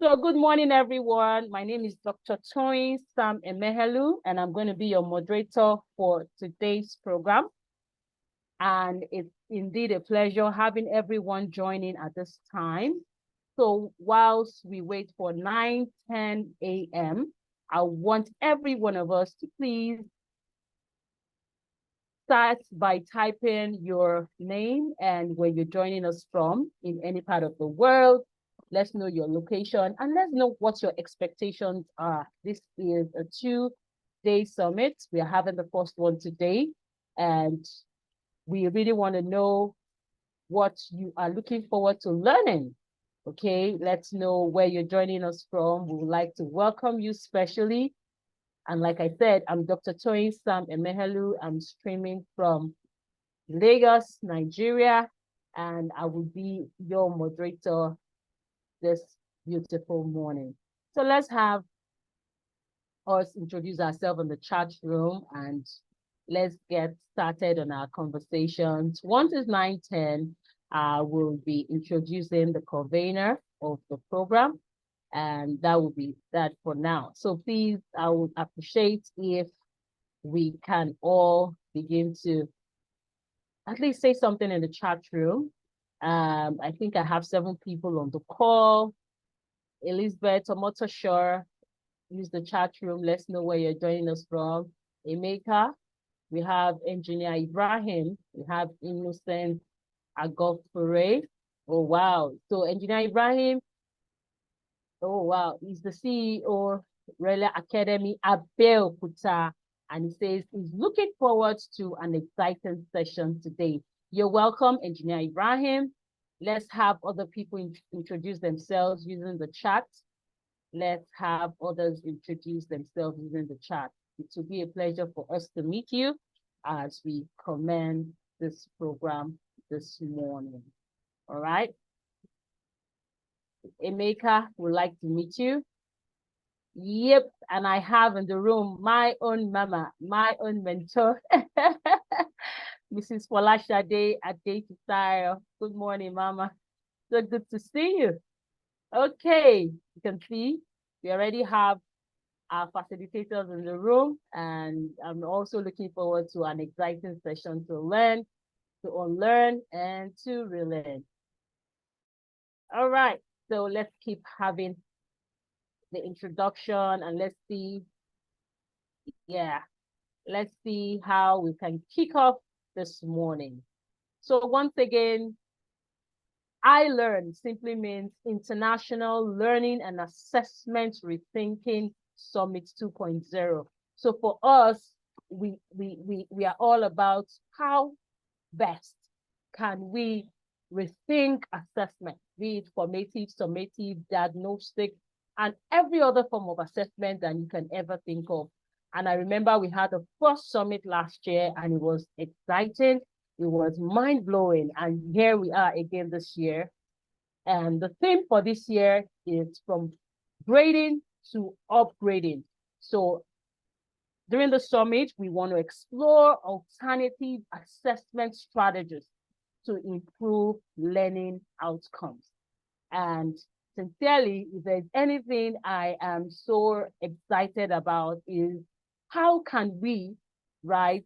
So good morning, everyone. My name is Dr. Toyin Sam Emehelu, and I'm going to be your moderator for today's program. And it's indeed a pleasure having everyone joining at this time. So whilst we wait for 9:10 a.m., I want every one of us to please start by typing your name and where you're joining us from in any part of the world. Let's know your location and let's know what your expectations are. This is a 2-day summit. We are having the first one today, and we really want to know what you are looking forward to learning. Okay, let's know where you're joining us from. We would like to welcome you specially. And like I said, I'm Dr. Toyin Sam Emehelu. I'm streaming from Lagos, Nigeria, and I will be your moderator this beautiful morning. So let's have us introduce ourselves in the chat room and let's get started on our conversations. Once it's 9:10, we'll be introducing the convener of the program, and that will be that for now. So please, I would appreciate if we can all begin to at least say something in the chat room. I think I have 7 people on the call. Elizabeth Omotosho, use the chat room. Let's know where you're joining us from. Emeka, we have Engineer Ibrahim, we have Innocent Agofure. Oh, wow. So Engineer Ibrahim, oh, wow, he's the CEO of Rela Academy, Abeokuta, and he says he's looking forward to an exciting session today. You're welcome, Engineer Ibrahim. Let's have other people introduce themselves using the chat. Let's have others introduce themselves using the chat. It will be a pleasure for us to meet you as we commence this program this morning. All right. Emeka would like to meet you. Yep, and I have in the room my own mama, my own mentor, Mrs. Folasade Adefisayo. Good morning, mama. So good to see you. Okay, you can see we already have our facilitators in the room, and I'm also looking forward to an exciting session to learn, to unlearn, and to relearn. All right, so let's keep having the introduction and let's see, let's see how we can kick off this morning. So once again, iLearn simply means International Learning and Assessment Rethinking Summit 2.0. So for us, we are all about how best can we rethink assessment, be it formative, summative, diagnostic, and every other form of assessment that you can ever think of. And I remember we had the first summit last year and it was exciting. It was mind-blowing. And here we are again this year. And the theme for this year is from grading to upgrading. So during the summit, we want to explore alternative assessment strategies to improve learning outcomes. And sincerely, if there's anything I am so excited about is how can we, right,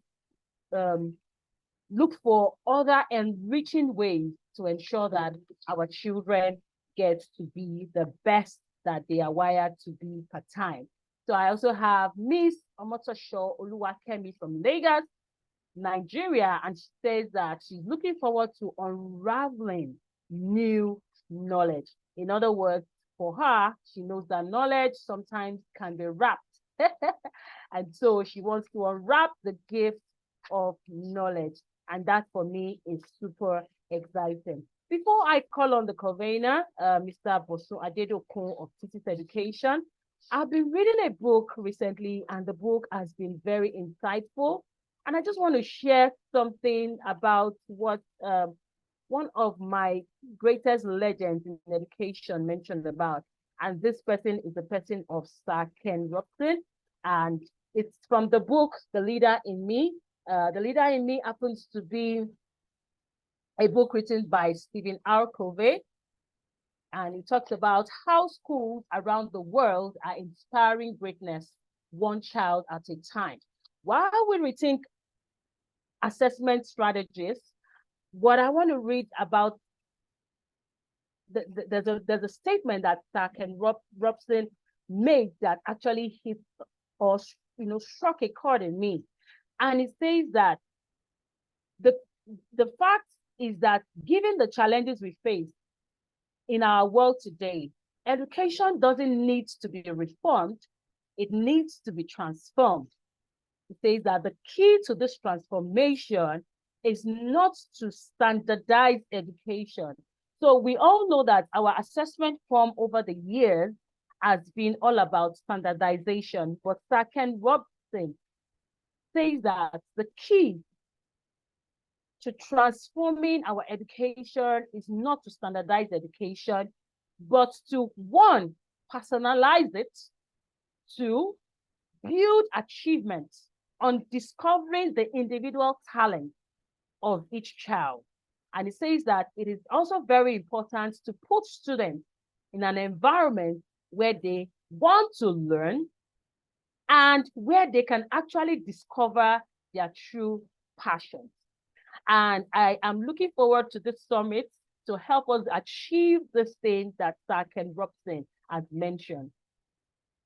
look for other enriching ways to ensure that our children get to be the best that they are wired to be per time. So I also have Miss Omotosho Oluwakemi from Lagos, Nigeria, and she says that she's looking forward to unraveling new knowledge. In other words, for her, she knows that knowledge sometimes can be wrapped. And so she wants to unwrap the gift of knowledge. And that for me is super exciting. Before I call on the convener, Mr. Bosun Adedokun of Thesis Education, I've been reading a book recently and the book has been very insightful. And I just want to share something about what one of my greatest legends in education mentioned about. And this person is the person of Sir Ken Robson. And it's from the book, The Leader in Me. The Leader in Me happens to be a book written by Stephen R. Covey. And it talks about how schools around the world are inspiring greatness, one child at a time. While we rethink assessment strategies, what I want to read about, there's a statement that Ken Robson made that actually hit or struck a chord in me. And it says that the fact is that given the challenges we face in our world today, education doesn't need to be reformed, it needs to be transformed. It says that the key to this transformation is not to standardize education. So we all know that our assessment form over the years has been all about standardization, but Ken Robson says that the key to transforming our education is not to standardize education, but to, one, personalize it, two, build achievements on discovering the individual talent of each child. And it says that it is also very important to put students in an environment where they want to learn and where they can actually discover their true passions. And I am looking forward to this summit to help us achieve this thing that Ken Robson has mentioned.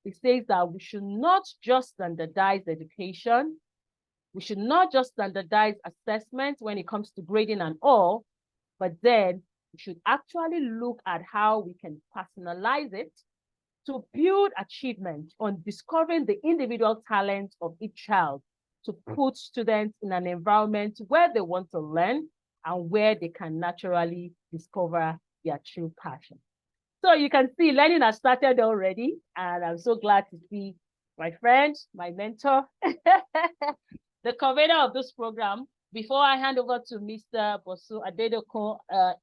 It says that we should not just standardize education. We should not just standardize assessment when it comes to grading and all, but then we should actually look at how we can personalize it to build achievement on discovering the individual talents of each child, to put students in an environment where they want to learn and where they can naturally discover their true passion. So you can see learning has started already, and I'm so glad to see my friend, my mentor, the convener of this program. Before I hand over to Mr. Bosu Adedoko,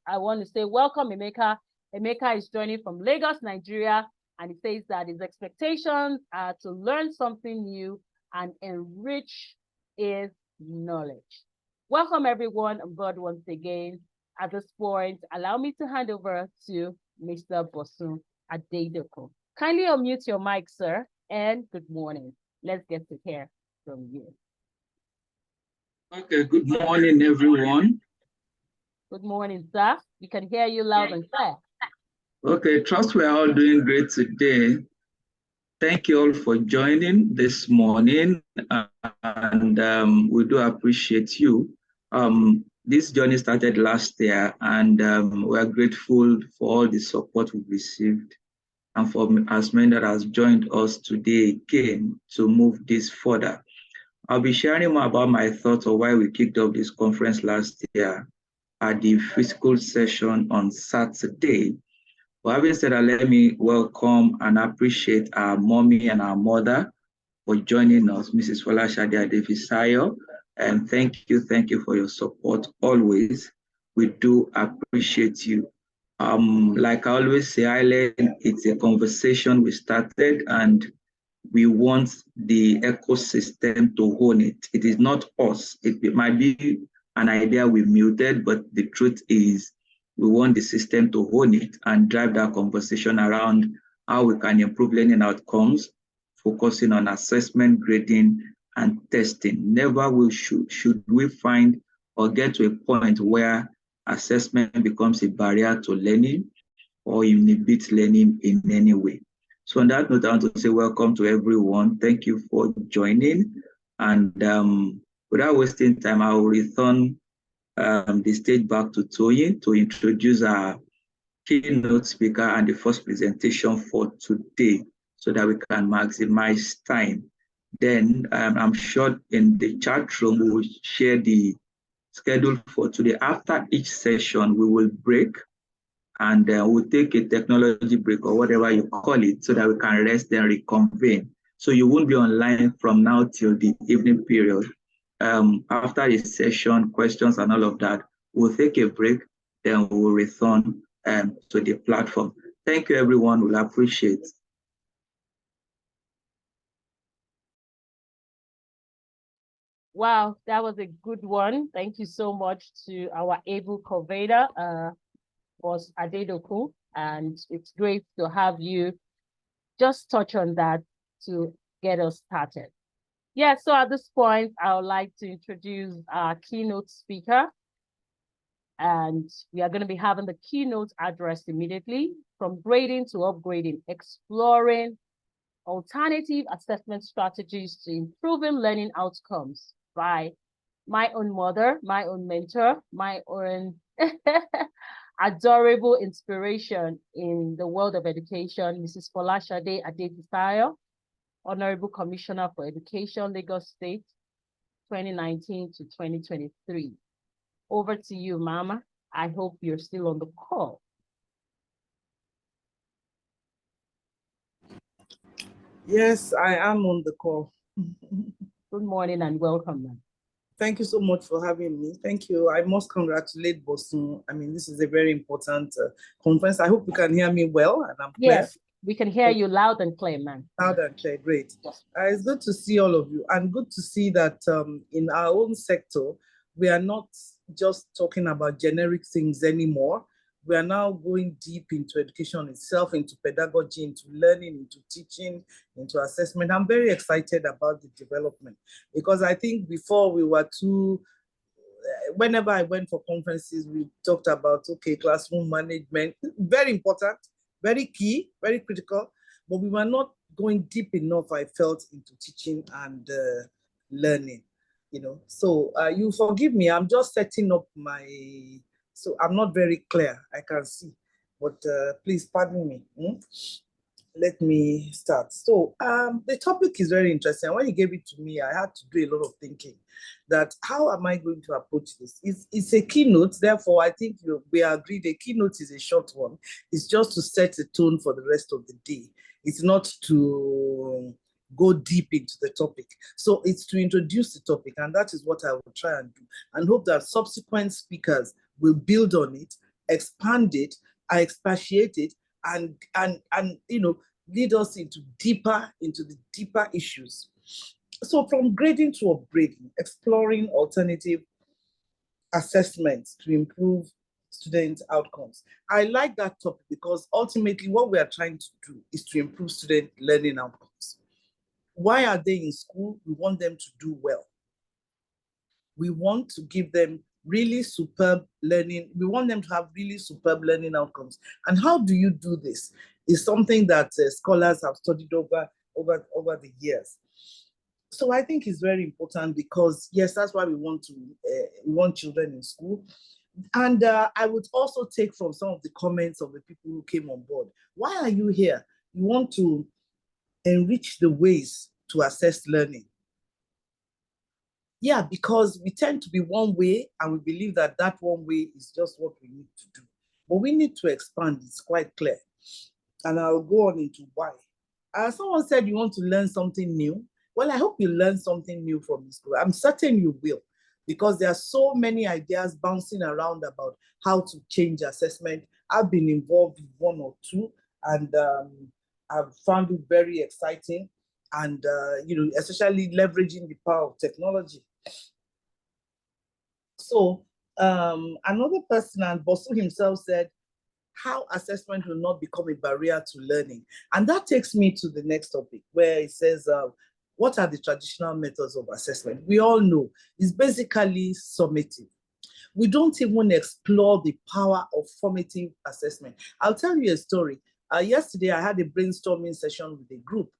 I want to say welcome, Emeka. Emeka is joining from Lagos, Nigeria, and he says that his expectations are to learn something new and enrich his knowledge. Welcome everyone on board once again. At this point, allow me to hand over to Mr. Bosu Adedoko. Kindly unmute your mic, sir, and good morning. Let's get to hear from you. Okay, good morning, everyone. Good morning, sir. We can hear you loud and clear. Okay, trust we're all doing great today. Thank you all for joining this morning, and we do appreciate you. This journey started last year, and we're grateful for all the support we've received and for as many that has joined us today again to move this further. I'll be sharing more about my thoughts on why we kicked off this conference last year at the physical session on Saturday. But having said that, let me welcome and appreciate our mommy and our mother for joining us, Mrs. Folasade Adefisayo. And thank you for your support always. We do appreciate you. Like I always say, Ireland, it's a conversation we started, and we want the ecosystem to own it. It is not us. It might be an idea we muted, but the truth is we want the system to own it and drive that conversation around how we can improve learning outcomes, focusing on assessment, grading, and testing. Never should we find or get to a point where assessment becomes a barrier to learning or inhibits learning in any way. So on that note, I want to say welcome to everyone. Thank you for joining. And without wasting time, I will return the stage back to Toyin to introduce our keynote speaker and the first presentation for today so that we can maximize time. Then I'm sure in the chat room, we will share the schedule for today. After each session, we will break and we'll take a technology break or whatever you call it so that we can rest and reconvene. So you won't be online from now till the evening period. After the session, questions and all of that, we'll take a break, then we'll return to the platform. Thank you, everyone. We'll appreciate. Wow, that was a good one. Than't you so much to our able convener, Boss Adedoko. And it's great to have you just touch on that to get us started. Yeah, so at this point, I would like to introduce our keynote speaker. And we are going to be having the keynote address immediately, from grading to upgrading, exploring alternative assessment strategies to improving learning outcomes by my own mother, my own mentor, my own adorable inspiration in the world of education, Mrs. Folasade Adefisayo, Honorable Commissioner for Education, Lagos State, 2019 to 2023. Over to you, Mama. I hope you're still on the call. Yes, I am on the call. Good morning and welcome, ma'am. Thank you so much for having me. Thank you. I must congratulate Bosun. I mean, this is a very important conference. I hope you can hear me well and I'm clear. Yes, we can hear you loud and clear, ma'am. Loud and clear, great. Yes. It's good to see all of you, and good to see that in our own sector, we are not just talking about generic things anymore. We are now going deep into education itself, into pedagogy, into learning, into teaching, into assessment. I'm very excited about the development, because I think before we were too, whenever I went for conferences, we talked about, okay, classroom management, very important, very key, very critical, but we were not going deep enough, I felt, into teaching and learning, you know. So you forgive me, I'm just setting up my, so I'm not very clear, I can see, but please pardon me. Let me start. So the topic is very interesting. When you gave it to me, I had to do a lot of thinking that how am I going to approach this? It's a keynote, therefore I think we agreed a keynote is a short one. It's just to set the tone for the rest of the day. It's not to go deep into the topic. So it's to introduce the topic, and that is what I will try and do, and hope that subsequent speakers will build on it, expand it, expatiate it, and you know, lead us into the deeper issues. So from grading to upgrading, exploring alternative assessments to improve student outcomes. I like that topic because ultimately what we are trying to do is to improve student learning outcomes. Why are they in school? We want them to do well. We want to give them really superb learning. We want them to have really superb learning outcomes. And how do you do this? Is something that scholars have studied over the years. So I think it's very important because, yes, that's why we want children in school. And I would also take from some of the comments of the people who came on board. Why are you here? You want to enrich the ways to assess learning. Yeah, because we tend to be one way and we believe that that one way is just what we need to do. But we need to expand, it's quite clear. And I'll go on into why. Someone said you want to learn something new. Well, I hope you learn something new from this school. I'm certain you will, because there are so many ideas bouncing around about how to change assessment. I've been involved in one or two, and I've found it very exciting, and you know, especially leveraging the power of technology. So another person, and Bosu himself, said how assessment will not become a barrier to learning. And that takes me to the next topic, where it says, what are the traditional methods of assessment? We all know it's basically summative. We don't even explore the power of formative assessment. I'll tell you a story. Yesterday, I had a brainstorming session with a group,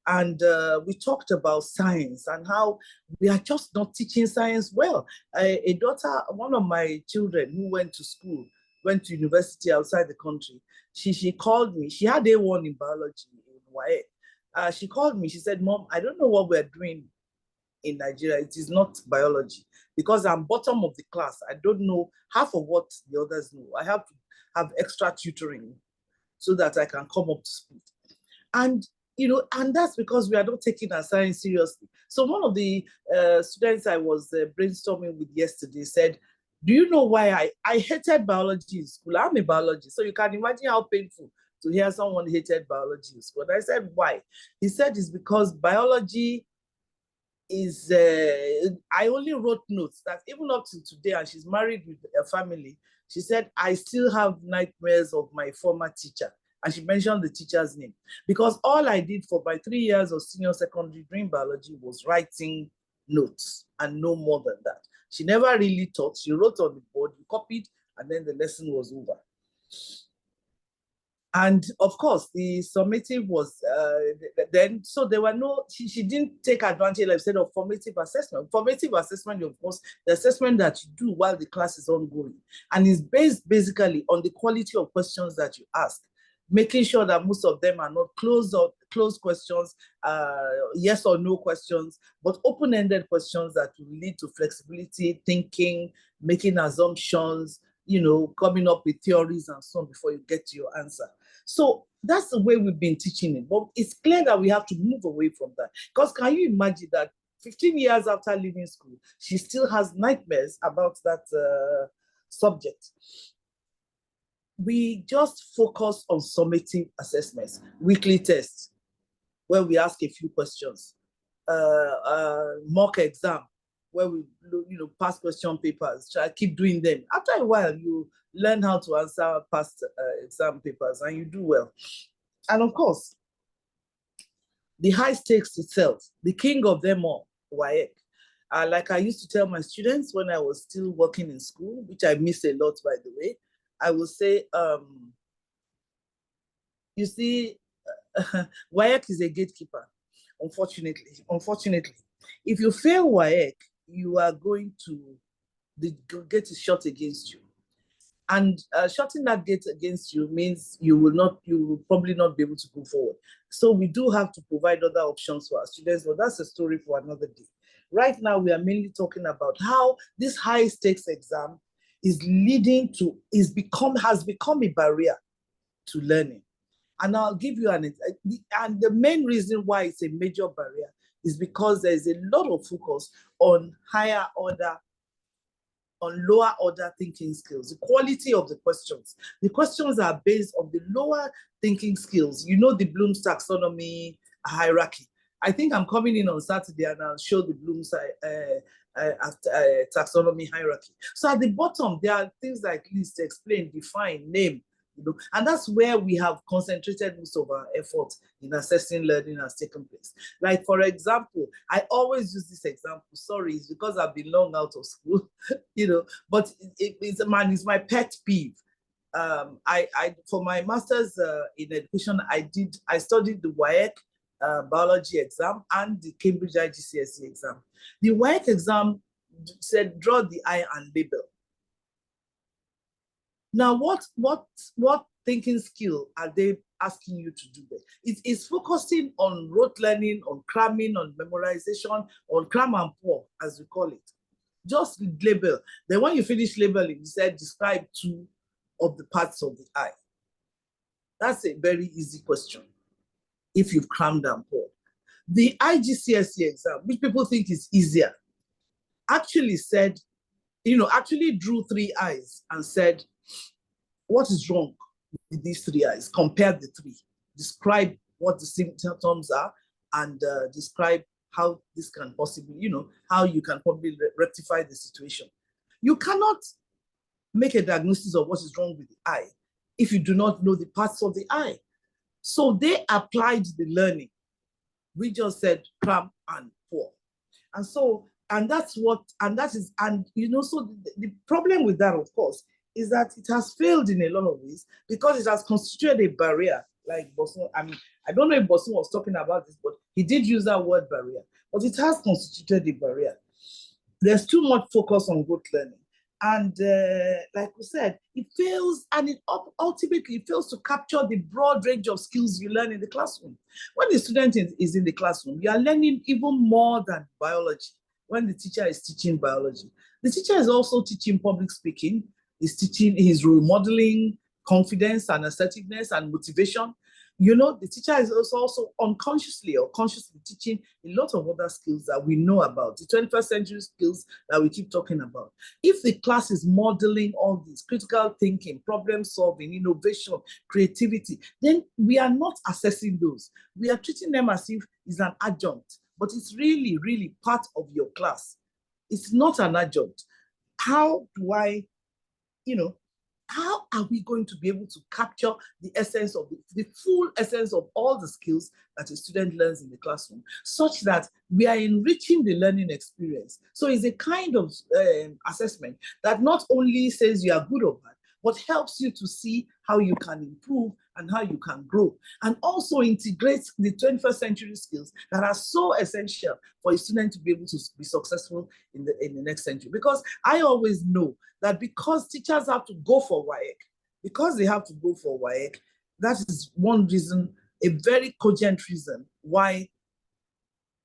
and we talked about science and how we are just not teaching science well. A daughter, one of my children who went to school, went to university outside the country, she called me. She had A1 in biology in WAEC. She called me. She said, Mom, I don't know what we're doing in Nigeria. It is not biology, because I'm bottom of the class. I don't know half of what the others know. I have to have extra tutoring so that I can come up to speed. And you know, and that's because we are not taking our science seriously. So one of the students I was brainstorming with yesterday said, do you know why I hated biology in school? I'm a biologist, so you can imagine how painful to hear someone hated biology in school. And I said, why? He said it's because biology is, I only wrote notes that even up to today, and she's married with a family, She said, I still have nightmares of my former teacher. And she mentioned the teacher's name. Because all I did for my 3 years of senior secondary during biology was writing notes and no more than that. She never really taught. She wrote on the board, you copied, and then the lesson was over. And of course, the summative was then, so there were no, she didn't take advantage, like I said, of formative assessment. Formative assessment, of course, the assessment that you do while the class is ongoing, and is based basically on the quality of questions that you ask, making sure that most of them are not closed questions, yes or no questions, but open-ended questions that will lead to flexibility, thinking, making assumptions, coming up with theories and so on before you get to your answer. So that's the way we've been teaching it. But it's clear that we have to move away from that. Because can you imagine that 15 years after leaving school, she still has nightmares about that subject? We just focus on summative assessments, weekly tests, where we ask a few questions, mock exam, where we pass question papers, try keep doing them. After a while, you learn how to answer past exam papers and you do well. And of course, the high stakes itself, the king of them all, WAEC. Like I used to tell my students when I was still working in school, which I miss a lot, by the way, I would say, you see, WAEC is a gatekeeper, unfortunately. If you fail WAEC, you are going to, the gate is shut against you. And shutting that gate against you means you will probably not be able to go forward. So we do have to provide other options for our students, but that's a story for another day. Right now, we are mainly talking about how this high stakes exam is has become a barrier to learning. And I'll give you and the main reason why it's a major barrier is because there's a lot of focus on lower order thinking skills, the quality of the questions. The questions are based on the lower thinking skills. You know the Bloom's taxonomy hierarchy. I think I'm coming in on Saturday and I'll show the Bloom's taxonomy hierarchy. So at the bottom, there are things like list, explain, define, name, and that's where we have concentrated most of our efforts in assessing learning has taken place. Like, for example, I always use this example. Sorry, it's because I've been long out of school, but it's my pet peeve. For my master's in education, I studied the WAEC biology exam and the Cambridge IGCSE exam. The WAEC exam said, draw the eye and label. Now, what thinking skill are they asking you to do there? It's focusing on rote learning, on cramming, on memorization, on cram and pour, as we call it. Just label. Then when you finish labeling, you said describe 2 of the parts of the eye. That's a very easy question if you've crammed and poured. The IGCSE exam, which people think is easier, actually said, actually drew 3 eyes and said, what is wrong with these 3 eyes? Compare the 3. Describe what the symptoms are and describe how this can possibly, how you can probably rectify the situation. You cannot make a diagnosis of what is wrong with the eye if you do not know the parts of the eye. So they applied the learning. We just said cram and pour. And so, so the problem with that, of course, is that it has failed in a lot of ways because it has constituted a barrier. Like Bosun, I don't know if Bosun was talking about this, but he did use that word barrier. But it has constituted a barrier. There's too much focus on rote learning. And like we said, it fails, and ultimately fails to capture the broad range of skills you learn in the classroom. When the student is in the classroom, you are learning even more than biology. When the teacher is teaching biology, the teacher is also teaching public speaking, he's role modeling, confidence and assertiveness and motivation. The teacher is also unconsciously or consciously teaching a lot of other skills that we know about, the 21st century skills that we keep talking about. If the class is modeling all these critical thinking, problem solving, innovation, creativity, then we are not assessing those. We are treating them as if it's an adjunct, but it's really, really part of your class. It's not an adjunct. How do I, how are we going to be able to capture the essence of the full essence of all the skills that a student learns in the classroom, such that we are enriching the learning experience? So it's a kind of assessment that not only says you are good or bad, but helps you to see how you can improve and how you can grow, and also integrates the 21st century skills that are so essential for a student to be able to be successful in the next century. Because I always know that because teachers have to go for WAEC, because they have to go for WAEC, that is one reason, a very cogent reason why,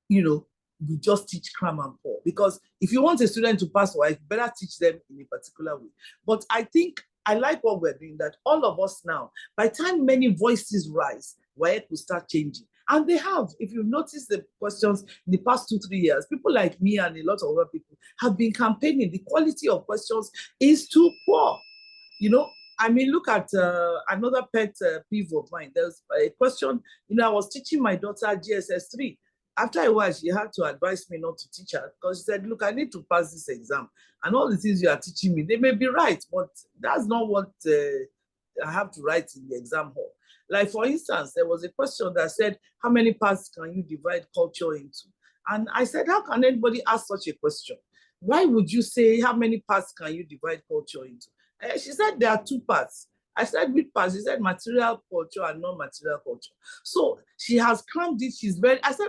you know, we just teach cram and pour. Because if you want a student to pass WAEC, you better teach them in a particular way. But I think I like what we're doing, that all of us now, by the time many voices rise, WAEC will start changing. And they have. If you notice the questions in the past 2-3 years, people like me and a lot of other people have been campaigning. The quality of questions is too poor. You know, I mean, look at another pet peeve of mine. There's a question, you know, I was teaching my daughter GSS 3. After a while, she had to advise me not to teach her, because she said, look, I need to pass this exam. And all the things you are teaching me, they may be right, but that's not what I have to write in the exam hall. Like, for instance, there was a question that said, how many parts can you divide culture into? And I said, how can anybody ask such a question? Why would you say, how many parts can you divide culture into? She said, there are 2 parts. I said, which parts? She said, material culture and non-material culture. So she has crammed it. She's very, I said,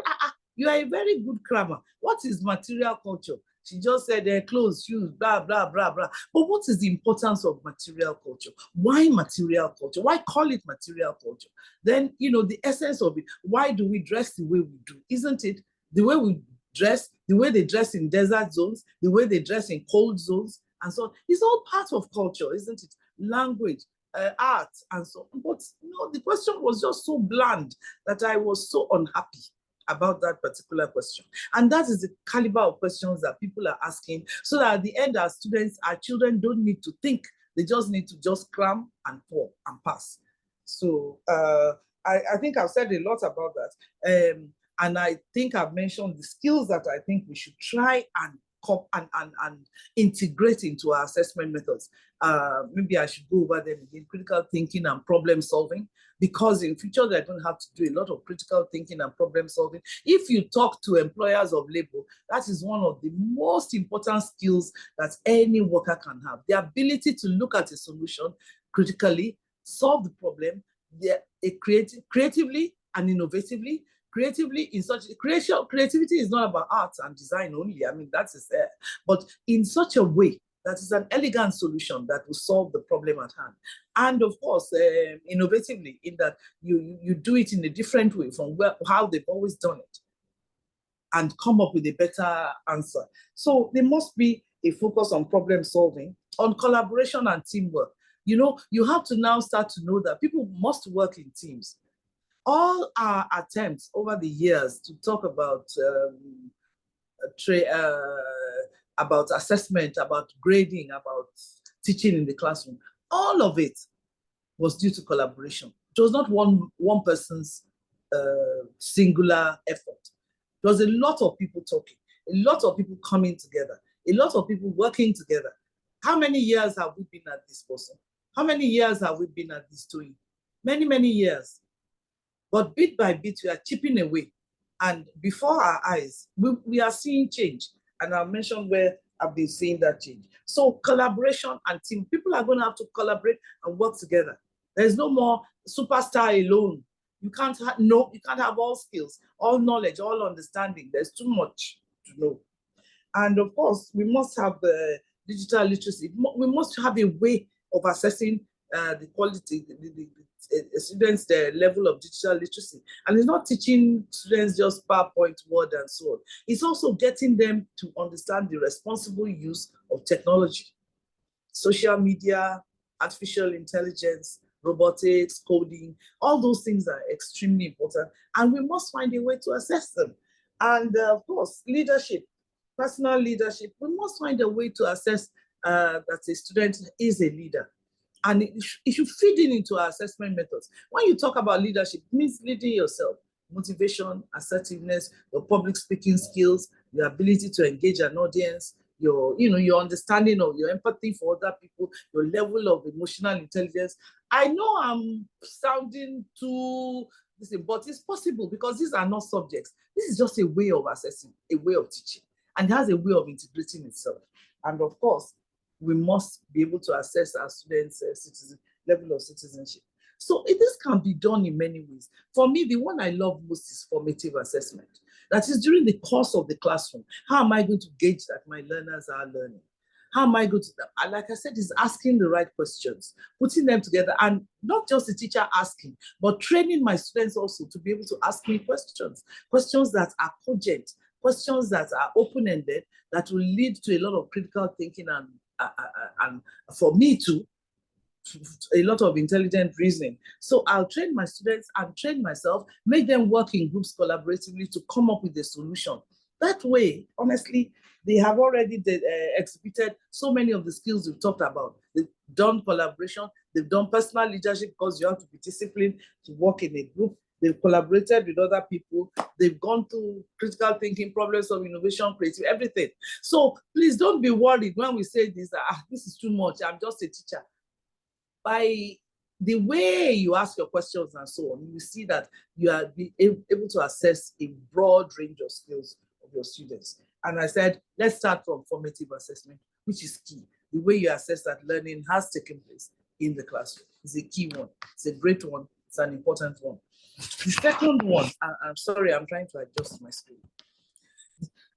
you are a very good crammer. What is material culture? She just said clothes, shoes, blah, blah, blah, blah. But what is the importance of material culture? Why material culture? Why call it material culture? Then, you know, the essence of it. Why do we dress the way we do? Isn't it the way we dress, the way they dress in desert zones, the way they dress in cold zones, and so on? It's all part of culture, isn't it? Language, art, and so on. But, you know, the question was just so bland that I was so unhappy about that particular question. And that is the caliber of questions that people are asking, so that at the end, our students, our children don't need to think. They just need to just cram and pour and pass. So I think I've said a lot about that. And I think I've mentioned the skills that I think we should try and integrate into our assessment methods. Maybe I should go over them again: critical thinking and problem solving, because in future they don't have to do a lot of critical thinking and problem solving. If you talk to employers of labor, that is one of the most important skills that any worker can have: the ability to look at a solution critically, solve the problem, creatively and innovatively. Creatively, in such creativity is not about art and design only. I mean, that is there, but in such a way that is an elegant solution that will solve the problem at hand. And of course, innovatively, in that you do it in a different way from how they've always done it, and come up with a better answer. So there must be a focus on problem solving, on collaboration and teamwork. You know, you have to now start to know that people must work in teams. All our attempts over the years to talk about assessment, about grading, about teaching in the classroom, all of it was due to collaboration. It was not one person's singular effort. It was a lot of people talking, a lot of people coming together, a lot of people working together. How many years have we been at this person? How many years have we been at this doing? Many, many years. But bit by bit, we are chipping away. And before our eyes, we are seeing change. And I'll mention where I've been seeing that change. So collaboration and team, people are going to have to collaborate and work together. There's no more superstar alone. You can't have all skills, all knowledge, all understanding. There's too much to know. And of course, we must have digital literacy. We must have a way of assessing the quality, the students' their level of digital literacy. And it's not teaching students just PowerPoint, Word, and so on. It's also getting them to understand the responsible use of technology, social media, artificial intelligence, robotics, coding. All those things are extremely important, and we must find a way to assess them. And of course, leadership, personal leadership. We must find a way to assess that a student is a leader. And it should feed into our assessment methods. When you talk about leadership, it means leading yourself, motivation, assertiveness, your public speaking skills, your ability to engage an audience, your understanding of your empathy for other people, your level of emotional intelligence. I know I'm sounding too this, but it's possible because these are not subjects. This is just a way of assessing, a way of teaching, and it has a way of integrating itself. And of course, we must be able to assess our students' level of citizenship. So this can be done in many ways. For me, the one I love most is formative assessment. That is during the course of the classroom. How am I going to gauge that my learners are learning? How am I going to, like I said, is asking the right questions, putting them together, and not just the teacher asking, but training my students also to be able to ask me questions that are cogent, questions that are open-ended, that will lead to a lot of critical thinking and for me too, a lot of intelligent reasoning. So I'll train my students and train myself, make them work in groups collaboratively to come up with a solution. That way, honestly, they have already exhibited so many of the skills we've talked about. They've done collaboration, they've done personal leadership because you have to be disciplined to work in a group. They've collaborated with other people. They've gone through critical thinking, problems of innovation, creative, everything. So please don't be worried when we say this, this is too much, I'm just a teacher. By the way you ask your questions and so on, you see that you are able to assess a broad range of skills of your students. And I said, let's start from formative assessment, which is key. The way you assess that learning has taken place in the classroom is a key one. It's a great one. It's an important one. The second one, I'm sorry, I'm trying to adjust my screen.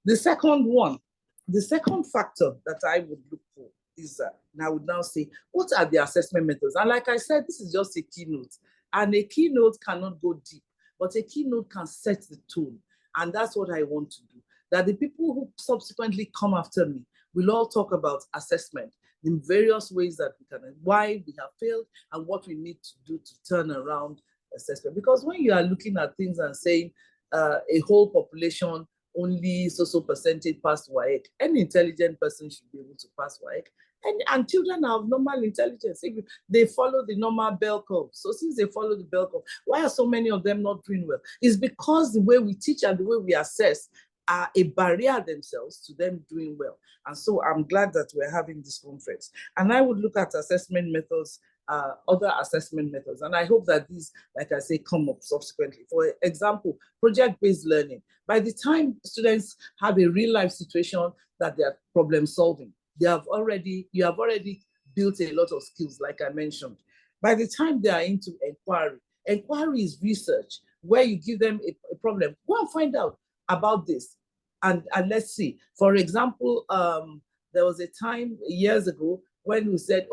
The second one, the second factor that I would look for is that, and I would now say, what are the assessment methods? And like I said, this is just a keynote. And a keynote cannot go deep, but a keynote can set the tone. And that's what I want to do. That the people who subsequently come after me will all talk about assessment in various ways that we can, why we have failed and what we need to do to turn around assessment. Because when you are looking at things and saying a whole population, only so percentage passed WAEC, any intelligent person should be able to pass WAEC. And children have normal intelligence. If they follow the normal bell curve. So since they follow the bell curve, why are so many of them not doing well? It's because the way we teach and the way we assess are a barrier themselves to them doing well. And so I'm glad that we're having this conference. And I would look at assessment methods, other assessment methods. And I hope that these, like I say, come up subsequently. For example, project-based learning. By the time students have a real-life situation that they're problem solving, you have already built a lot of skills, like I mentioned. By the time they are into inquiry is research, where you give them a problem. Go and find out about this. And let's see. For example, there was a time years ago when we said,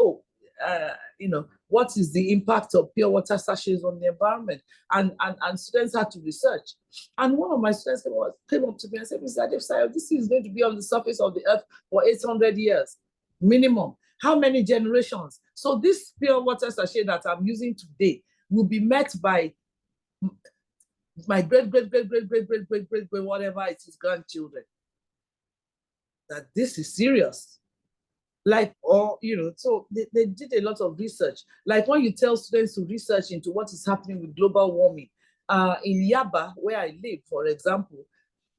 what is the impact of pure water sachets on the environment? And students had to research. And one of my students came up to me and said, Mr. Adefisayo, this is going to be on the surface of the earth for 800 years, minimum. How many generations? So this pure water sachet that I'm using today will be met by my great, whatever it is, grandchildren. That this is serious. So they did a lot of research. Like when you tell students to research into what is happening with global warming, in Yaba, where I live, for example,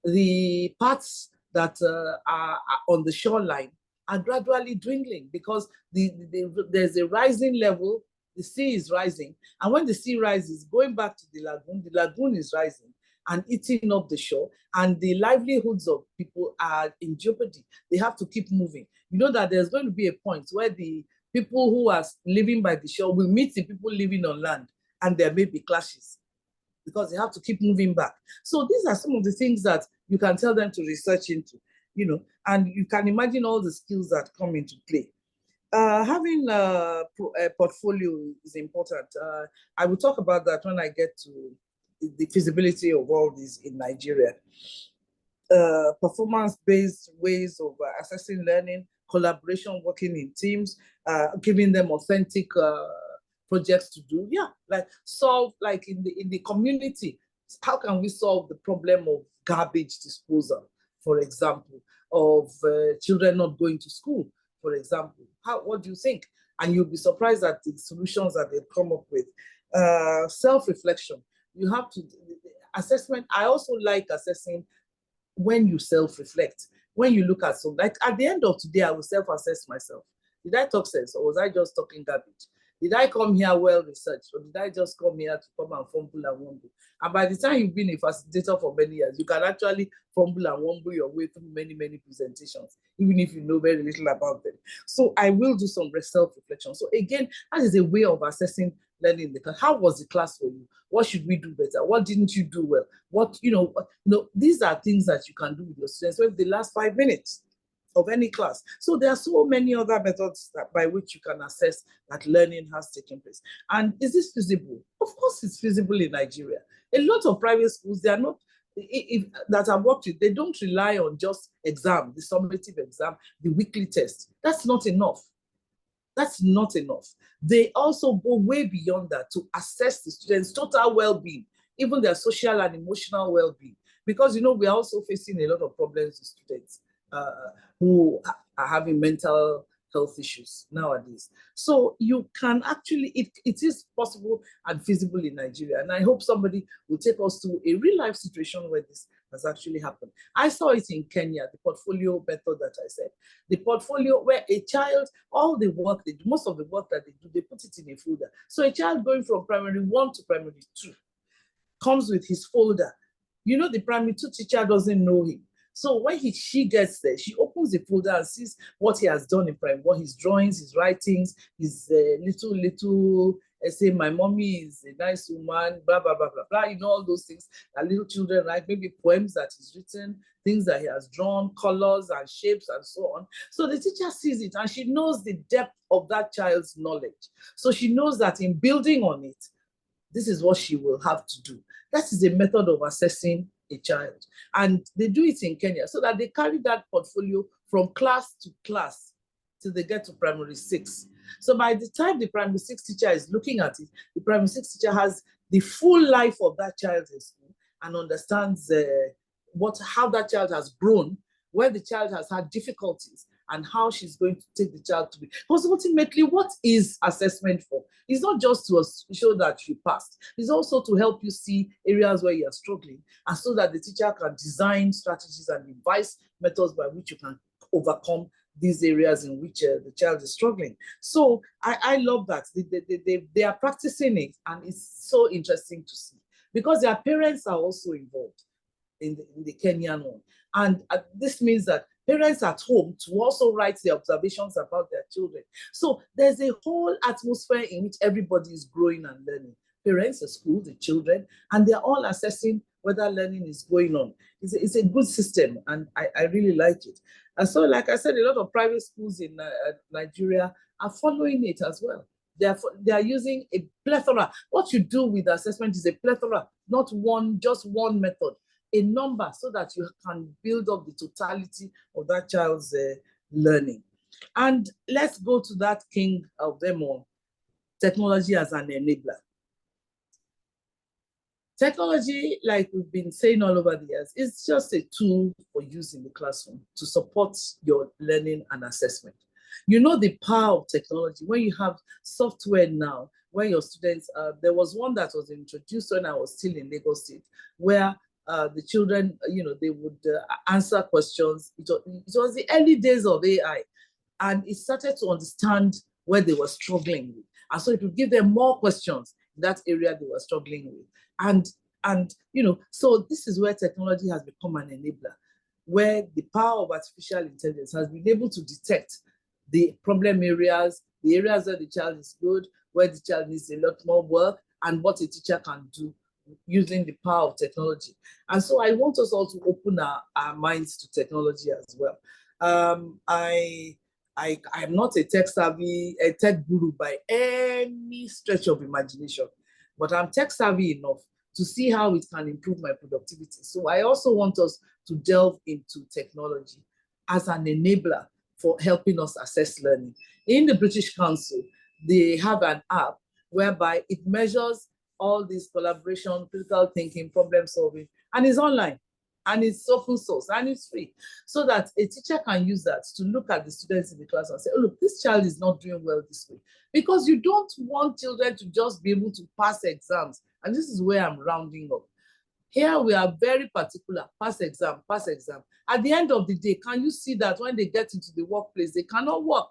the parts that are on the shoreline are gradually dwindling because there's a rising level, the sea is rising. And when the sea rises, going back to the lagoon is rising and eating up the shore, and the livelihoods of people are in jeopardy. They have to keep moving. You know that there's going to be a point where the people who are living by the shore will meet the people living on land, and there may be clashes because they have to keep moving back. So these are some of the things that you can tell them to research into, and you can imagine all the skills that come into play. Having a portfolio is important. I will talk about that when I get to the feasibility of all these in Nigeria. Performance-based ways of assessing learning, collaboration, working in teams, giving them authentic projects to do. Yeah, like solve, like in the community, how can we solve the problem of garbage disposal, for example, of children not going to school, for example? What do you think? And you'll be surprised at the solutions that they've come up with. Self-reflection. You have to, assessment, I also like assessing when you self-reflect, when you look at some, like at the end of today, I will self-assess myself. Did I talk sense or was I just talking garbage? Did I come here well researched or did I just come here to come and fumble and wumble? And by the time you've been a facilitator for many years, you can actually fumble and wumble your way through many, many presentations, even if you know very little about them. So I will do some self-reflection. So again, that is a way of assessing learning in the class. How was the class for you? What should we do better? What didn't you do well? What, these are things that you can do with your students with the last 5 minutes of any class. So there are so many other methods by which you can assess that learning has taken place. And is this feasible? Of course it's feasible in Nigeria. A lot of private schools, they are not, that I've worked with, they don't rely on just exam, the summative exam, the weekly test. That's not enough. That's not enough. They also go way beyond that to assess the students' total well-being, even their social and emotional well-being. Because, we are also facing a lot of problems with students who are having mental health issues nowadays. So you can actually, it is possible and feasible in Nigeria. And I hope somebody will take us to a real life situation where this has actually happened. I saw it in Kenya, the portfolio method that I said. The portfolio where a child, all the work they do, most of the work that they do, they put it in a folder. So a child going from primary 1 to primary 2 comes with his folder. The primary 2 teacher doesn't know him. So when she gets there, she opens the folder and sees what he has done in primary 1, his drawings, his writings, his little say, my mommy is a nice woman, blah, blah, blah, blah, blah, all those things that little children write, maybe poems that he's written, things that he has drawn, colors and shapes and so on. So the teacher sees it and she knows the depth of that child's knowledge. So she knows that in building on it, this is what she will have to do. That is a method of assessing a child. And they do it in Kenya so that they carry that portfolio from class to class till they get to primary 6. So by the time the primary 6 teacher is looking at it, the primary 6 teacher has the full life of that child in school and understands how that child has grown, where the child has had difficulties, and how she's going to take the child to be. Because ultimately, what is assessment for? It's not just to show that you passed. It's also to help you see areas where you're struggling, and so that the teacher can design strategies and devise methods by which you can overcome these areas in which the child is struggling. So I love that. They are practicing it, and it's so interesting to see. Because their parents are also involved in the Kenyan one. And this means that parents at home to also write their observations about their children. So there's a whole atmosphere in which everybody is growing and learning. Parents, the school, the children, and they're all assessing whether learning is going on. It's a good system, and I really like it. And so, like I said, a lot of private schools in Nigeria are following it as well. They are using a plethora. What you do with assessment is a plethora, not just one method. A number so that you can build up the totality of that child's learning. And let's go to that king of them all, technology as an enabler. Technology, like we've been saying all over the years, is just a tool for use in the classroom to support your learning and assessment. The power of technology when you have software now, where your students, there was one that was introduced when I was still in Lagos State, where the children, they would answer questions. It was the early days of AI, and it started to understand where they were struggling with. And so it would give them more questions in that area they were struggling with. And so this is where technology has become an enabler, where the power of artificial intelligence has been able to detect the problem areas, the areas where the child is good, where the child needs a lot more work, and what a teacher can do using the power of technology. And so I want us all to open our minds to technology as well. I am not a tech guru by any stretch of imagination, but I'm tech savvy enough to see how it can improve my productivity. So I also want us to delve into technology as an enabler for helping us assess learning. In the British Council, they have an app whereby it measures all this collaboration, critical thinking, problem solving, and it's online, and it's open source, and it's free, so that a teacher can use that to look at the students in the class and say, oh, look, this child is not doing well this way. Because you don't want children to just be able to pass exams. And this is where I'm rounding up. Here we are very particular, pass exam, pass exam. At the end of the day, can you see that when they get into the workplace, they cannot work?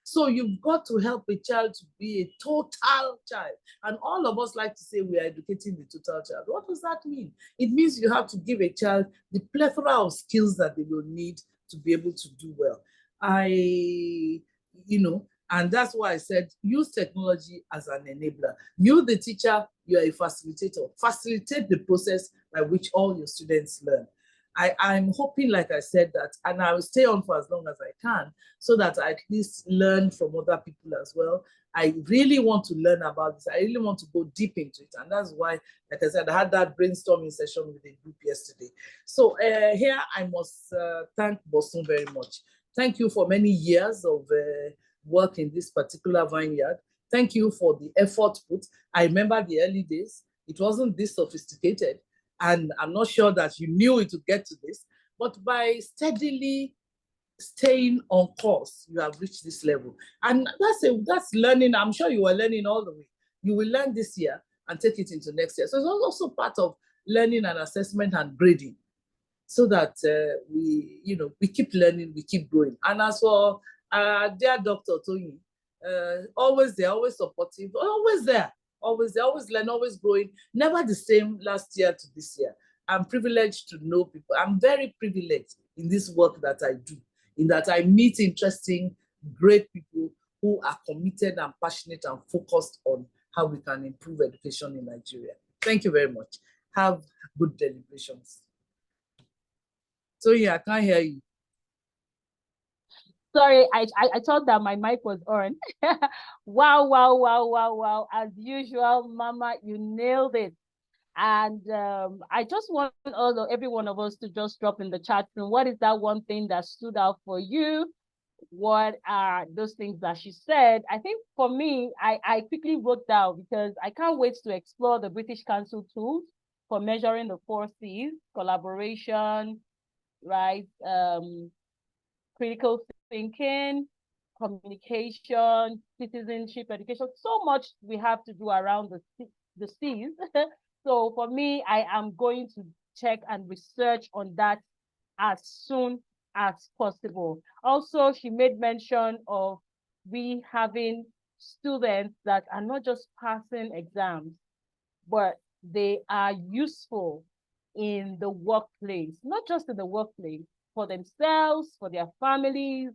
So you've got to help a child to be a total child. And all of us like to say we are educating the total child. What does that mean? It means you have to give a child the plethora of skills that they will need to be able to do well. And that's why I said use technology as an enabler. You, the teacher, you are a facilitator. Facilitate the process by which all your students learn. I'm hoping, like I said, that, and I will stay on for as long as I can, so that I at least learn from other people as well. I really want to learn about this. I really want to go deep into it. And that's why, like I said, I had that brainstorming session with the group yesterday. So here I must thank Boston very much. Thank you for many years of work in this particular vineyard. Thank you for the effort put. I remember the early days. It wasn't this sophisticated. And I'm not sure that you knew it would get to this, but by steadily staying on course, you have reached this level. And that's learning. I'm sure you were learning all the way. You will learn this year and take it into next year. So it's also part of learning and assessment and grading, so that we keep learning, we keep growing. And as for dear Dr. Tony, always there, always supportive, always there. Always learn, always growing, never the same last year to this year. I'm privileged to know people. I'm very privileged in this work that I do, in that I meet interesting, great people who are committed and passionate and focused on how we can improve education in Nigeria. Thank you very much. Have good deliberations. So yeah, I can't hear you. Sorry, I thought that my mic was on. Wow. As usual, Mama, you nailed it. And I just want every one of us to just drop in the chat room. What is that one thing that stood out for you? What are those things that she said? I think for me, I quickly wrote down, because I can't wait to explore the British Council tools for measuring the 4 C's: collaboration, right? Critical thinking, communication, citizenship, education. So much we have to do around the C's. So for me, I am going to check and research on that as soon as possible. Also, she made mention of we having students that are not just passing exams, but they are useful in the workplace, not just in the workplace, for themselves, for their families,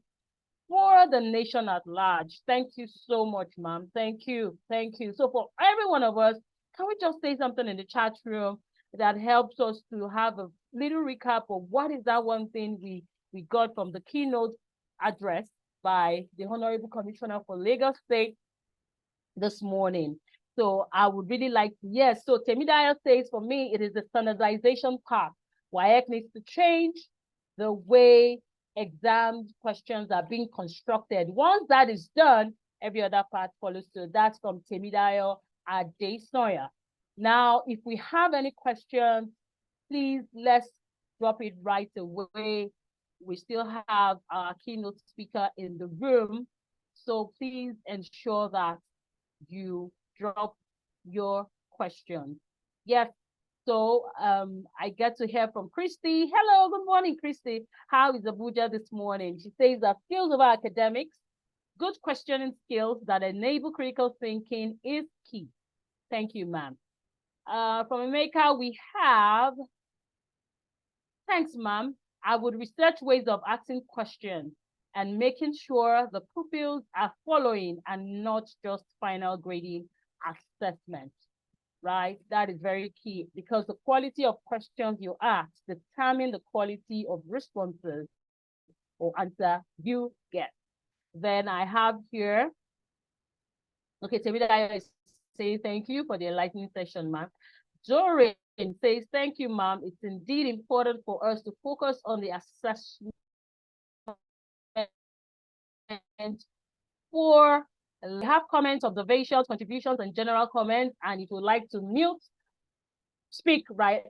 for the nation at large. Thank you so much, ma'am. Thank you. So for every one of us, can we just say something in the chat room that helps us to have a little recap of what is that one thing we got from the keynote address by the Honorable Commissioner for Lagos State this morning? So I would really like to, yes. So Temidayo says, for me, it is the standardization part. WAEC needs to change the way exam questions are being constructed. Once that is done, every other part follows. So that's from Temidayo Adefisayo. Now, if we have any questions, please let's drop it right away. We still have our keynote speaker in the room, so please ensure that you drop your questions. Yes. So I get to hear from Christy. Hello, good morning, Christy. How is Abuja this morning? She says that skills of academics, good questioning skills that enable critical thinking is key. Thank you, ma'am. From America, we have, thanks, ma'am. I would research ways of asking questions and making sure the pupils are following and not just final grading assessment. Right? That is very key, because the quality of questions you ask determine the quality of responses or answer you get. Then I have here, okay, Temidayo say thank you for the enlightening session, ma'am. Doreen says, thank you, ma'am. It's indeed important for us to focus on the assessment for we have comments, observations, contributions, and general comments, and if you would like to speak right,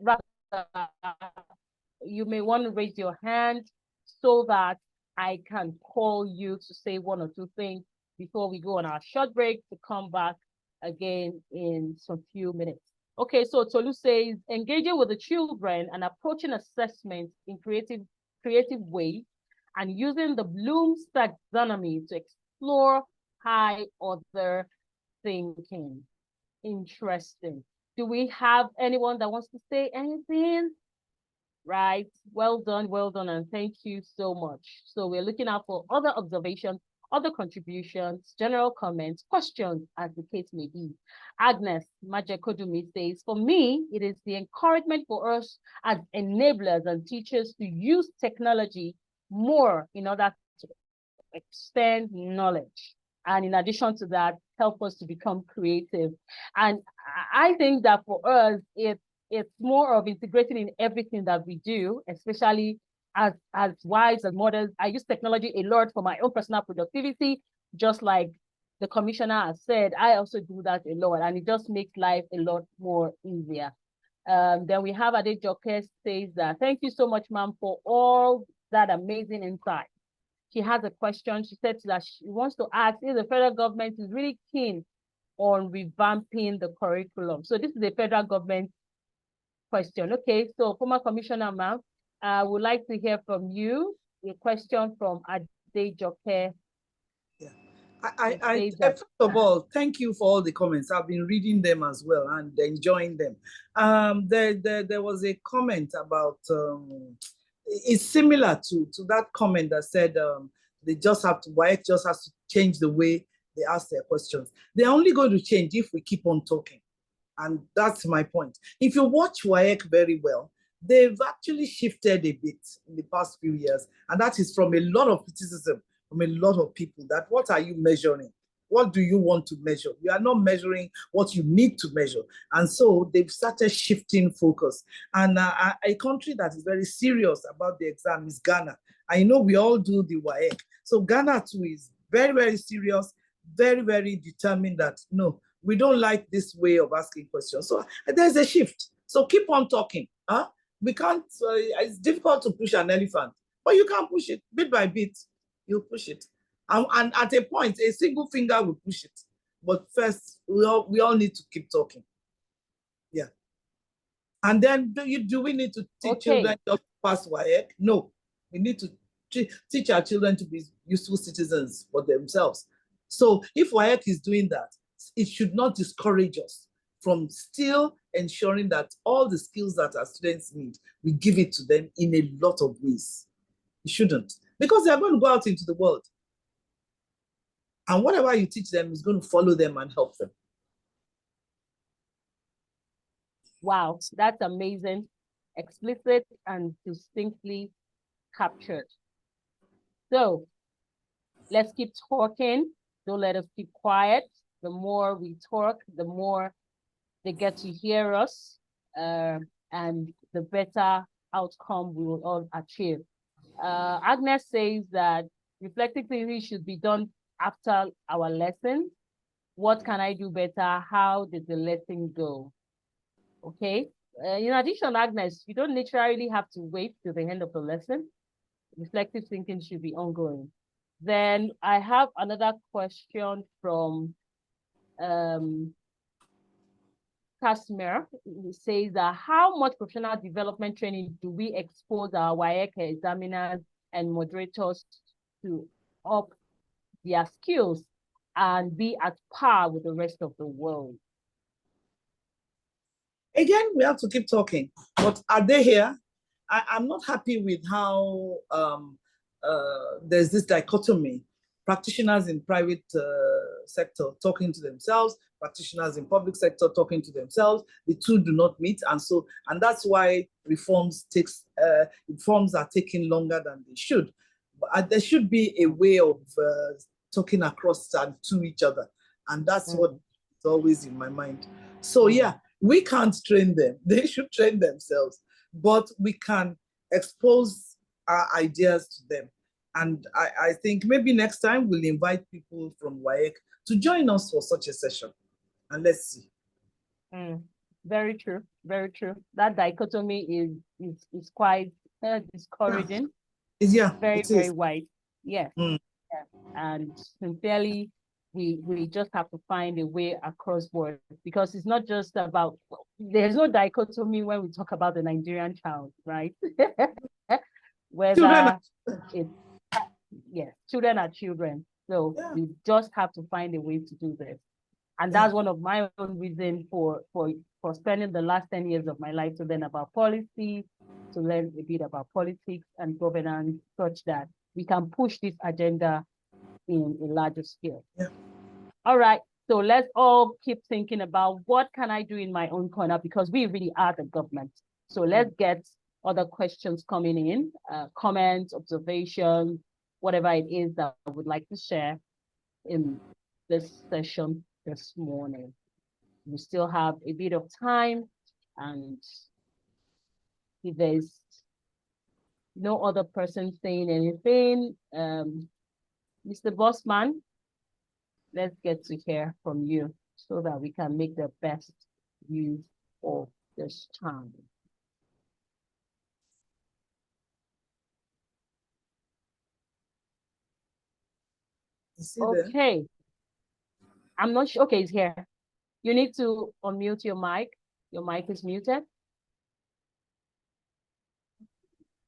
you may want to raise your hand so that I can call you to say 1 or 2 things before we go on our short break to come back again in some few minutes. Okay, so Tolu says, engaging with the children and approaching assessment in creative ways and using the Bloom's taxonomy to explore high order thinking. Interesting. Do we have anyone that wants to say anything? Right. Well done, and thank you so much. So we're looking out for other observations, other contributions, general comments, questions, as the case may be. Agnes Majekodumi says, for me, it is the encouragement for us as enablers and teachers to use technology more in order to extend knowledge. And in addition to that, help us to become creative. And I think that for us, it's more of integrating in everything that we do, especially as wives and mothers. I use technology a lot for my own personal productivity, just like the commissioner has said. I also do that a lot, and it just makes life a lot more easier. Then we have Adejoke says that, thank you so much, ma'am, for all that amazing insight. She has a question. She said that she wants to ask if the federal government is really keen on revamping the curriculum. So this is a federal government question. Okay, so former Commissioner, ma'am, I would like to hear from you. A question from Adejoke. Yeah. First of all, thank you for all the comments. I've been reading them as well and enjoying them. There was a comment about, it's similar to that comment that said they just have to, WAEC just has to change the way they ask their questions. They're only going to change if we keep on talking. And that's my point. If you watch WAEC very well, they've actually shifted a bit in the past few years. And that is from a lot of criticism from a lot of people that what are you measuring? What do you want to measure? You are not measuring what you need to measure. And so they've started shifting focus. And a country that is very serious about the exam is Ghana. I know we all do the WAEC. So Ghana too is very, very serious, very, very determined that no, we don't like this way of asking questions. So there's a shift. So keep on talking. Huh? We can't, it's difficult to push an elephant, but you can push it bit by bit. You push it. And at a point, a single finger will push it. But first, we all need to keep talking. Yeah. And then do we need to teach children just pass WAEC? No. We need to teach our children to be useful citizens for themselves. So if WAEC is doing that, it should not discourage us from still ensuring that all the skills that our students need, we give it to them in a lot of ways. It shouldn't, because they're going to go out into the world. And whatever you teach them is going to follow them and help them. Wow, that's amazing. Explicit and distinctly captured. So let's keep talking. Don't let us keep quiet. The more we talk, the more they get to hear us, and the better outcome we will all achieve. Agnes says that reflective thinking should be done after our lesson. What can I do better? How did the lesson go? Okay. In addition, Agnes, you don't necessarily have to wait till the end of the lesson. Reflective thinking should be ongoing. Then I have another question from Kashmir. It says that how much professional development training do we expose our WAEC examiners and moderators to up their skills and be at par with the rest of the world? Again, we have to keep talking, but are they here? I'm not happy with how there's this dichotomy. Practitioners in private sector talking to themselves, practitioners in public sector talking to themselves. The two do not meet, and that's why reforms are taking longer than they should. But there should be a way of talking across and to each other, and that's what is always in my mind. So yeah, we can't train them; they should train themselves. But we can expose our ideas to them. And I think maybe next time we'll invite people from WAEC to join us for such a session. And let's see. Very true, very true. That dichotomy is quite discouraging. Yeah, very wide. Yeah. Mm. Yeah. And sincerely, we just have to find a way across board, because it's not just about, there's no dichotomy when we talk about the Nigerian child, right? Whether it's, yes, children are children. So we just have to find a way to do this. And that's one of my own reasons for spending the last 10 years of my life to learn about policy, to learn a bit about politics and governance, such that we can push this agenda in a larger scale. Yeah. All right. So let's all keep thinking about what can I do in my own corner, because we really are the government. So let's get other questions coming in, comments, observations, whatever it is that I would like to share in this session this morning. We still have a bit of time, and if there's no other person saying anything, Mr. Bossman, let's get to hear from you so that we can make the best use of this time. Okay. I'm not sure. Okay, he's here. You need to unmute your mic. Your mic is muted.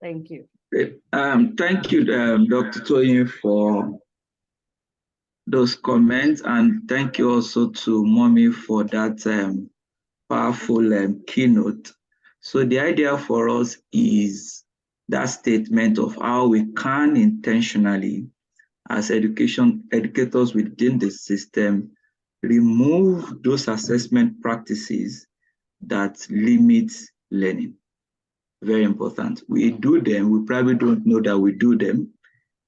Thank you. Thank you, Dr. Toyin, for those comments, and thank you also to Mommy for that powerful keynote. So the idea for us is that statement of how we can intentionally, as educators within the system, remove those assessment practices that limit learning. Very important. We do them, we probably don't know that we do them,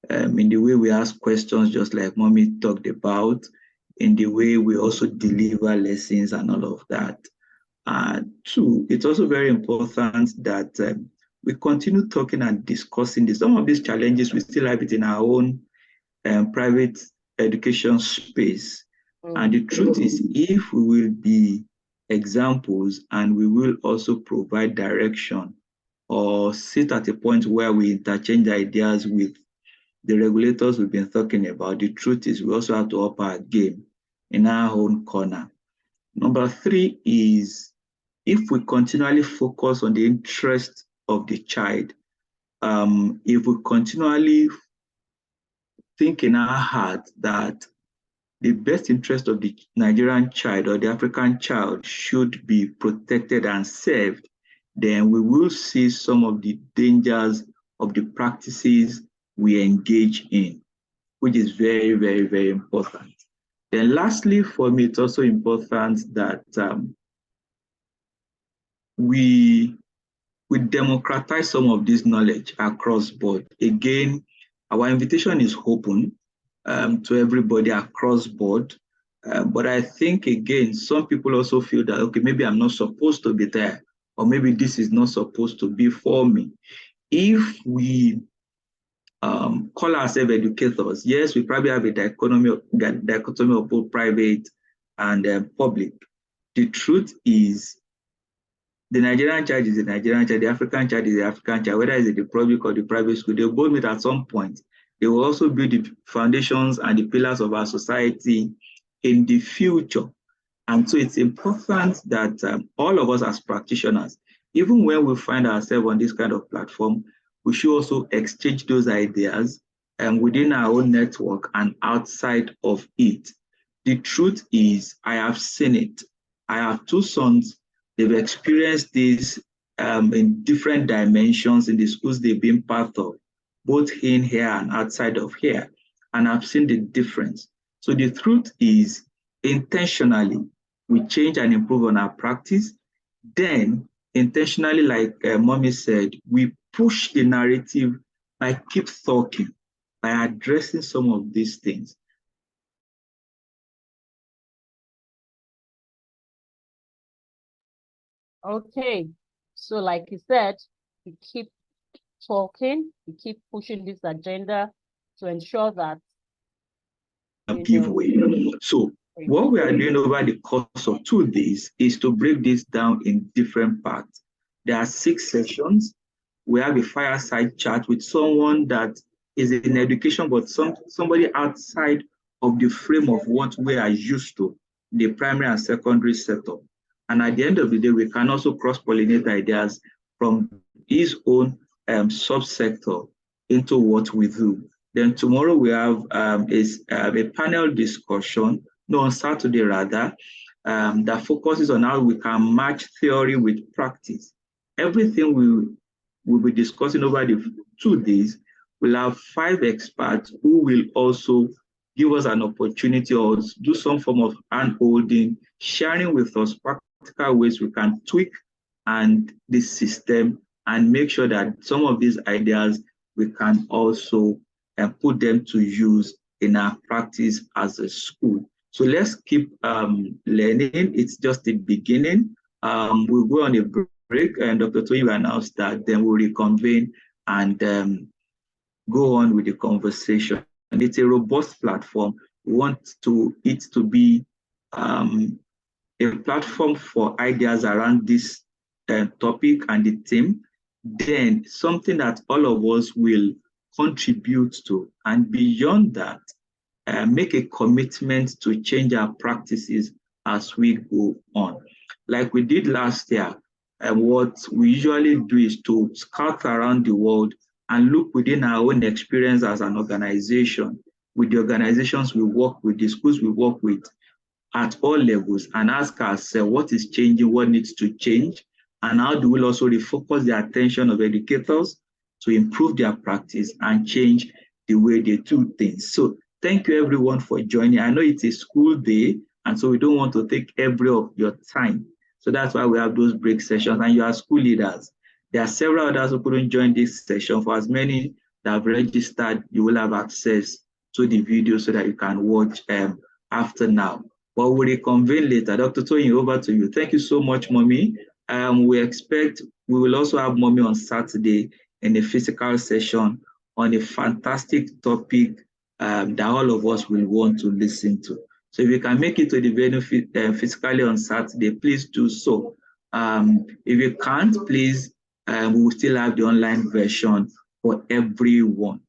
in the way we ask questions, just like Mommy talked about, in the way we also deliver lessons and all of that. Two, it's also very important that we continue talking and discussing this. Some of these challenges, we still have it in our own private education space. And the truth is, if we will be examples and we will also provide direction, or sit at a point where we interchange ideas with the regulators we've been talking about, the truth is we also have to up our game in our own corner. Number three is, if we continually focus on the interest of the child, if we continually think in our heart that the best interest of the Nigerian child or the African child should be protected and served, then we will see some of the dangers of the practices we engage in, which is very, very, very important. Then lastly, for me, it's also important that we democratize some of this knowledge across board. Again, our invitation is open to everybody across board. But I think, again, some people also feel that, okay, maybe I'm not supposed to be there, or maybe this is not supposed to be for me. If we call ourselves educators, yes, we probably have a dichotomy of both private and public. The truth is, the Nigerian child is the Nigerian child, the African child is the African child, whether it's in the public or the private school, they'll both meet at some point. They will also build the foundations and the pillars of our society in the future. And so it's important that all of us as practitioners, even when we find ourselves on this kind of platform, we should also exchange those ideas within our own network and outside of it. The truth is, I have seen it. I have two sons. They've experienced this in different dimensions in the schools they've been part of, both in here and outside of here. And I've seen the difference. So the truth is, intentionally, we change and improve on our practice. Then, intentionally, like Mommy said, we push the narrative by keep talking, by addressing some of these things. Okay, so like you said, we keep talking, we keep pushing this agenda to ensure that give way. So what we are doing over the course of 2 days is to break this down in different parts. There are 6 sessions. We have a fireside chat with someone that is in education, but somebody outside of the frame of what we are used to, the primary and secondary setup. And at the end of the day, we can also cross-pollinate ideas from his own subsector into what we do. Then tomorrow we have a panel discussion, no, on Saturday rather, that focuses on how we can match theory with practice. Everything we will be discussing over the 2 days, we'll have 5 experts who will also give us an opportunity or do some form of hand-holding, sharing with us practical ways we can tweak and this system and make sure that some of these ideas we can also put them to use in our practice as a school. So let's keep learning. It's just the beginning. We'll go on a break, and Dr. Toyi will announce that, then we'll reconvene and go on with the conversation. And it's a robust platform. We want it to be a platform for ideas around this topic and the theme, then something that all of us will contribute to. And beyond that, make a commitment to change our practices as we go on. Like we did last year, what we usually do is to scout around the world and look within our own experience as an organization, with the organizations we work with, the schools we work with at all levels, and ask ourselves what is changing, what needs to change, and how do we also refocus the attention of educators to improve their practice and change the way they do things. So thank you everyone for joining. I know it's a school day, and so we don't want to take every of your time. So that's why we have those break sessions, and you are school leaders. There are several others who couldn't join this session. For as many that have registered, you will have access to the video so that you can watch after now. But we'll reconvene later. Dr. Toyin, over to you. Thank you so much, Mommy. We expect we will also have Mommy on Saturday in a physical session on a fantastic topic that all of us will want to listen to. So if you can make it to the venue physically on Saturday, please do so. If you can't, please, we will still have the online version for everyone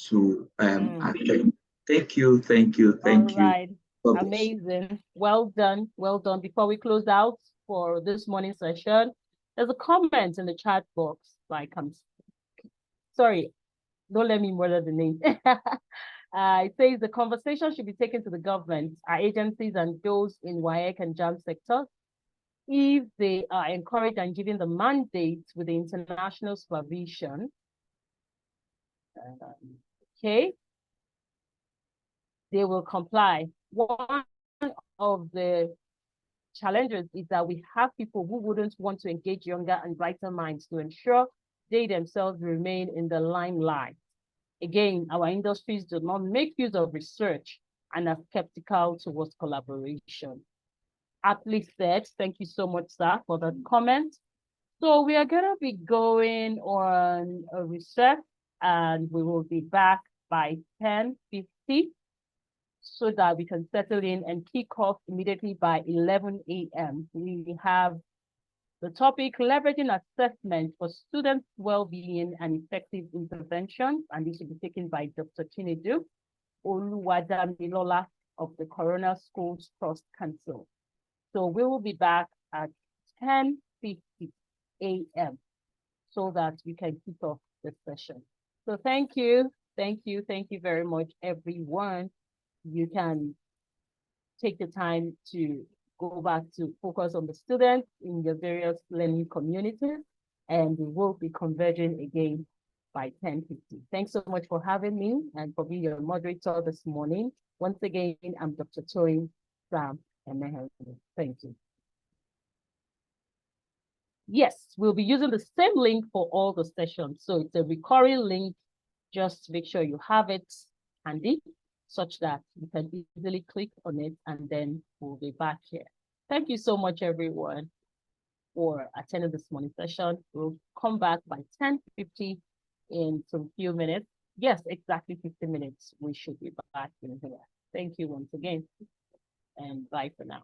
to attend. Thank you, thank you, thank you. All right. Amazing. Well done. Well done. Before we close out for this morning session, there's a comment in the chat box. Like, I'm sorry, don't let me murder the name. It says the conversation should be taken to the government, our agencies, and those in WAEC and JAM sectors if they are encouraged and given the mandate with the international supervision. Okay. They will comply. One of the challenges is that we have people who wouldn't want to engage younger and brighter minds to ensure they themselves remain in the limelight. Again, our industries do not make use of research and are skeptical towards collaboration. Aptly said. Thank you so much, sir, for that comment. So we are going to be going on a reset, and we will be back by 10:50 so that we can settle in and kick off immediately by 11 a.m. We have the topic, leveraging assessment for students' well-being and effective intervention, and this will be taken by Dr. Chinedu Oluwadamilola of the Corona Schools Trust Council. So we will be back at 10:50 a.m. so that we can kick off the session. So thank you very much, everyone. You can take the time to go back to focus on the students in your various learning communities, and we will be converging again by 10:50. Thanks so much for having me and for being your moderator this morning. Once again, I'm Dr. Toyin Sam Emehe. Thank you. Yes, we'll be using the same link for all the sessions. So it's a recurring link. Just make sure you have it handy, such that you can easily click on it, and then we'll be back here. Thank you so much, everyone, for attending this morning session. We'll come back by 10:50 in some few minutes. Yes, exactly 50 minutes. We should be back in here. Thank you once again, and bye for now.